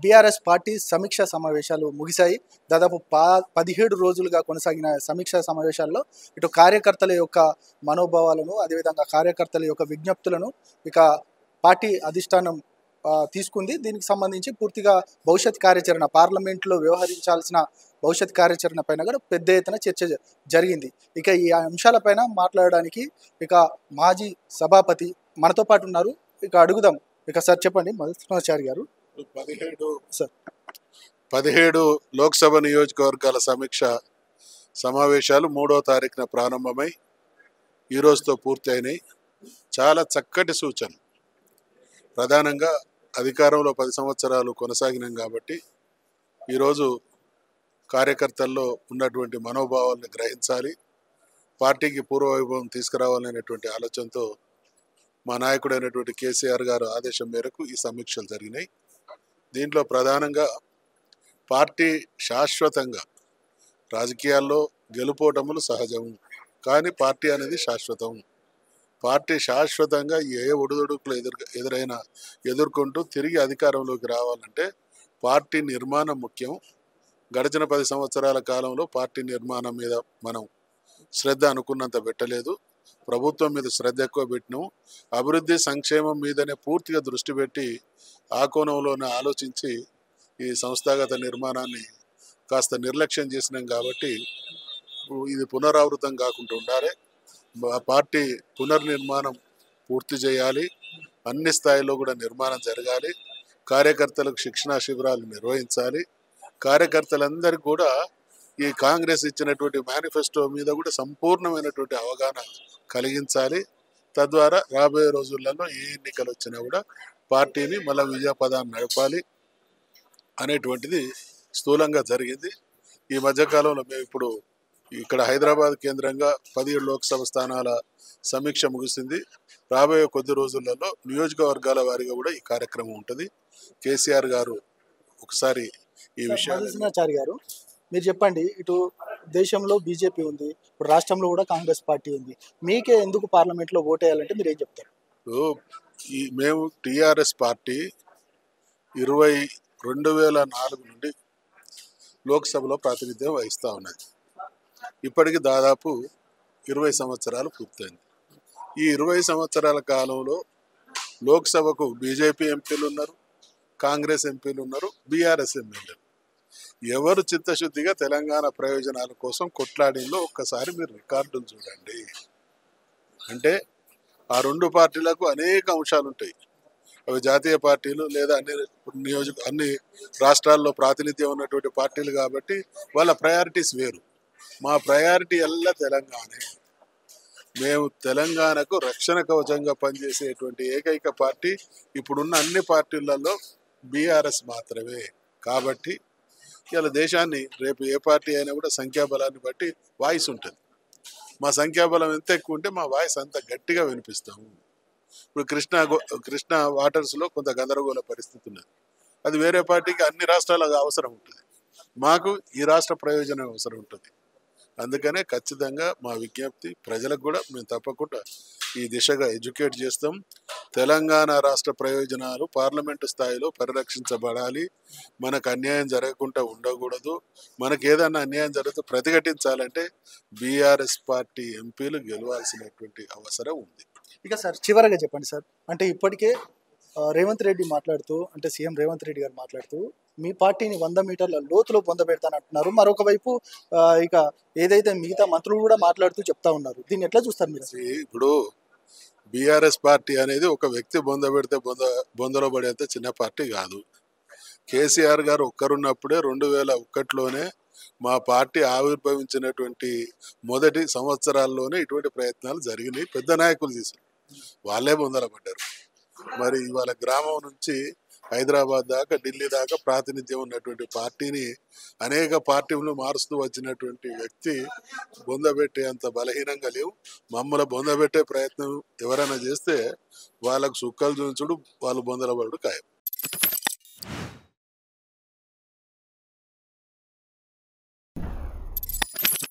BRS party సమీక్షా సమావేశాలు ముగిశాయి. దాదాపు 17 రోజులుగా కొనసాగిన సమీక్షా సమావేశాల్లో ఇటు కార్యకర్తల యొక్క మనోభావాలను, అదేవిధంగా కార్యకర్తల యొక్క విజ్ఞప్తులను ఇక పార్టీ అధిష్టానం తీసుకుంది. దీనికి సంబంధించి పూర్తిగా భవిష్యత్ కార్యాచరణ, పార్లమెంట్లో వ్యవహరించాల్సిన భవిష్యత్ కార్యాచరణ పైన కూడా పెద్ద ఎత్తున చర్చ జరిగింది. ఇక ఈ అంశాలపైన మాట్లాడడానికి ఇక మాజీ సభాపతి మనతో పాటు ఉన్నారు. ఇక అడుగుదాం. ఇక సార్ చెప్పండి, మధుసూదనాచారి గారు. 17 లోక్సభ నియోజకవర్గాల సమీక్ష సమావేశాలు 3వ తారీఖున ప్రారంభమై ఈ రోజుతో పూర్తి అయినాయి. చాలా చక్కటి సూచన. ప్రధానంగా అధికారంలో 10 సంవత్సరాలు కొనసాగినాం కాబట్టి ఈరోజు కార్యకర్తల్లో ఉన్నటువంటి మనోభావాలను గ్రహించాలి, పార్టీకి పూర్వవైభవం తీసుకురావాలనేటువంటి ఆలోచనతో మా నాయకుడైనటువంటి కేసీఆర్ గారు ఆదేశం మేరకు ఈ సమీక్షలు జరిగినాయి. దీంట్లో ప్రధానంగా పార్టీ శాశ్వతంగా, రాజకీయాల్లో గెలుపోటములు సహజం కానీ పార్టీ అనేది శాశ్వతం. పార్టీ శాశ్వతంగా ఏ ఒడిదుడుకులు ఎదురైనా ఎదుర్కొంటూ తిరిగి అధికారంలోకి రావాలంటే పార్టీ నిర్మాణం ముఖ్యం. గడిచిన 10 సంవత్సరాల కాలంలో పార్టీ నిర్మాణం మీద మనం శ్రద్ధ అనుకున్నంత పెట్టలేదు. ప్రభుత్వం మీద శ్రద్ధ ఎక్కువ పెట్టినాం. అభివృద్ధి సంక్షేమం మీదనే పూర్తిగా దృష్టి పెట్టి ఆ కోణంలోనే ఆలోచించి ఈ సంస్థాగత నిర్మాణాన్ని కాస్త నిర్లక్ష్యం చేసినాం. కాబట్టి ఇది పునరావృతం కాకుండా ఉండాలి. పార్టీ పునర్నిర్మాణం పూర్తి చేయాలి. అన్ని స్థాయిలో కూడా నిర్మాణం జరగాలి. కార్యకర్తలకు శిక్షణా శిబిరాలు నిర్వహించాలి. కార్యకర్తలందరికీ కూడా ఈ కాంగ్రెస్ ఇచ్చినటువంటి మేనిఫెస్టో మీద కూడా సంపూర్ణమైనటువంటి అవగాహన కలిగించాలి. తద్వారా రాబోయే రోజులలో ఏ ఎన్నికలు వచ్చినా కూడా పార్టీని మళ్ళీ విజయపదాన్ని నడపాలి అనేటువంటిది స్థూలంగా జరిగింది. ఈ మధ్యకాలంలో మేము ఇప్పుడు ఇక్కడ హైదరాబాద్ కేంద్రంగా 17 లోక్సభ స్థానాల సమీక్ష ముగిసింది. రాబోయే కొద్ది రోజులలో నియోజకవర్గాల వారీగా కూడా ఈ కార్యక్రమం ఉంటుంది. కేసీఆర్ గారు ఒకసారి ఈ విషయాలు గారు మీరు చెప్పండి. ఇటు దేశంలో బీజేపీ ఉంది, ఇప్పుడు రాష్ట్రంలో కూడా కాంగ్రెస్ పార్టీ ఉంది. మీకే ఎందుకు పార్లమెంట్లో ఓటేయాలంటే మీరు ఏం చెప్తారు? మేము టీఆర్ఎస్ పార్టీ 2004 నుండి లోక్సభలో ప్రాతినిధ్యం వహిస్తూ ఉన్నది. ఇప్పటికి దాదాపు 20 సంవత్సరాలు పూర్తయింది. ఈ 20 సంవత్సరాల కాలంలో లోక్సభకు బీజేపీ ఎంపీలు ఉన్నారు, కాంగ్రెస్ ఎంపీలు ఉన్నారు, బీఆర్ఎస్ ఎంపీలు. ఎవరు చిత్తశుద్ధిగా తెలంగాణ ప్రయోజనాల కోసం కొట్లాడిందో ఒక్కసారి మీరు రికార్డులు చూడండి. అంటే ఆ రెండు పార్టీలకు అనేక అంశాలు ఉంటాయి. అవి జాతీయ పార్టీలు లేదా అన్ని రాష్ట్రాల్లో ప్రాతినిధ్యం ఉన్నటువంటి పార్టీలు కాబట్టి వాళ్ళ ప్రయారిటీస్ వేరు. మా ప్రయారిటీ ఎల్లా తెలంగాణే. మేము తెలంగాణకు రక్షణ కవచంగా పనిచేసేటువంటి ఏకైక పార్టీ ఇప్పుడున్న అన్ని పార్టీలలో బీఆర్ఎస్ మాత్రమే. కాబట్టి ఇలా దేశాన్ని రేపు ఏ పార్టీ అయినా కూడా సంఖ్యాబలాన్ని బట్టి వాయిస్ ఉంటుంది. మా సంఖ్యాబలం ఎంత ఎక్కువ ఉంటే మా వాయిస్ అంత గట్టిగా వినిపిస్తాము. ఇప్పుడు కృష్ణా వాటర్స్లో కొంత గందరగోళ పరిస్థితి ఉన్నది. అది వేరే పార్టీకి అన్ని రాష్ట్రాలకు అవసరం ఉంటుంది, మాకు ఈ రాష్ట్ర ప్రయోజనం అవసరం ఉంటుంది. అందుకనే ఖచ్చితంగా మా విజ్ఞప్తి ప్రజలకు కూడా మేము తప్పకుండా ఈ దిశగా ఎడ్యుకేట్ చేస్తాం. తెలంగాణ రాష్ట్ర ప్రయోజనాలు పార్లమెంటు స్థాయిలో పరిరక్షించబడాలి. మనకు అన్యాయం జరగకుండా ఉండకూడదు. మనకు ఏదన్నా అన్యాయం జరిగితే ప్రతిఘటించాలంటే బీఆర్ఎస్ పార్టీ ఎంపీలు గెలవాల్సినటువంటి అవసరం ఉంది. ఇక సార్ చివరగా చెప్పండి సార్, అంటే ఇప్పటికే రేవంత్ రెడ్డి మాట్లాడుతూ, అంటే సీఎం రేవంత్ రెడ్డి గారు మాట్లాడుతూ మీ పార్టీని 100 మీటర్ల లోతులో పొందబెడతానంటున్నారు. మరొక వైపు ఇక ఏదైతే మిగతా మంత్రులు కూడా మాట్లాడుతూ చెప్తా ఉన్నారు. దీన్ని ఎట్లా చూస్తారు మీరు? ఇప్పుడు బీఆర్ఎస్ పార్టీ అనేది ఒక వ్యక్తి బొందబెడితే బొందలో పడేంత చిన్న పార్టీ కాదు. కేసీఆర్ గారు ఒక్కరున్నప్పుడే 2001లోనే మా పార్టీ ఆవిర్భవించినటువంటి మొదటి సంవత్సరాల్లోనే ఇటువంటి ప్రయత్నాలు జరిగినాయి. పెద్ద నాయకులు చేశారు, వాళ్ళే బొందల పడ్డారు. మరి ఇవాళ గ్రామం నుంచి హైదరాబాద్ దాకా, ఢిల్లీ దాకా ప్రాతినిధ్యం ఉన్నటువంటి పార్టీని అనేక పార్టీలు మారుస్తూ వచ్చినటువంటి వ్యక్తి బొందబెట్టే అంత బలహీనంగా లేవు. మమ్మల్ని బొందబెట్టే ప్రయత్నం ఎవరైనా చేస్తే వాళ్ళకు సుక్కలు చూపించుడు, వాళ్ళు బొందలబడు ఖాయం.